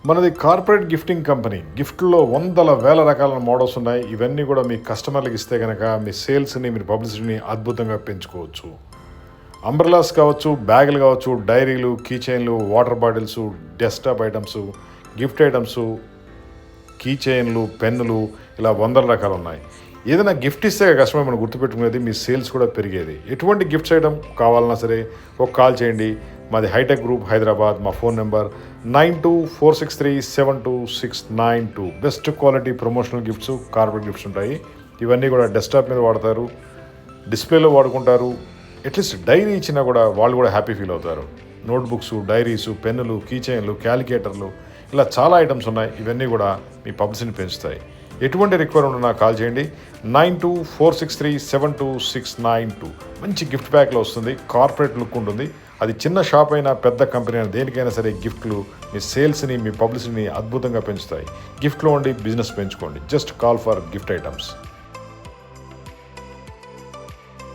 మనది corporate gifting company. గిఫ్ట్‌లో వందల వేల రకాల మోడల్స్ ఉన్నాయి. ఇవన్నీ కూడా మీ కస్టమర్‌లకి ఇస్తే గనక మీ సేల్స్‌ని, మీరు పబ్లిసిటీని అద్భుతంగా పెంచుకోవచ్చు. అంబ్రెల్లాస్ కావచ్చు, బ్యాగులు కావచ్చు, డైరీలు, కీ చైన్‌లు, water bottles, desktop items, gift items, key చైన్‌లు, పెన్నులు ఇలా వందల రకాలు ఉన్నాయి. ఏదైనా గిఫ్ట్ ఇస్తే కస్టమర్ మనం గుర్తుపెట్టుకునేది, మీ సేల్స్ కూడా పెరిగేది. ఎటువంటి గిఫ్ట్స్ ఐటమ్ కావాలన్నా సరే ఒక కాల్ చేయండి. మాది హైటెక్ గ్రూప్ హైదరాబాద్. మా phone number 9246372692. Best quality promotional gifts, corporate gifts ఉంటాయి. ఇవన్నీ కూడా డెస్క్టాప్ మీద వాడతారు, డిస్ప్లేలో వాడుకుంటారు. అట్లీస్ట్ డైరీ ఇచ్చినా కూడా వాళ్ళు కూడా హ్యాపీ ఫీల్ అవుతారు. నోట్బుక్స్, డైరీసు, పెన్నులు, కీ చైన్లు, క్యాలిక్యులేటర్లు ఇలా చాలా ఐటమ్స్ ఉన్నాయి. ఇవన్నీ కూడా మీ పబ్లిసిటీని పెంచుతాయి. ఎటువంటి రిక్వైర్మెంట్ ఉన్నా కాల్ చేయండి. 9246372692. మంచి గిఫ్ట్ ప్యాక్లో వస్తుంది. కార్పొరేట్ లుక్ ఉంటుంది. అది చిన్న షాప్ అయినా పెద్ద కంపెనీ అయినా దేనికైనా సరే గిఫ్ట్లు మీ సేల్స్ని, మీ పబ్లిసిటీని అద్భుతంగా పెంచుతాయి. గిఫ్ట్లో ఉండి బిజినెస్ పెంచుకోండి. Just call for gift items.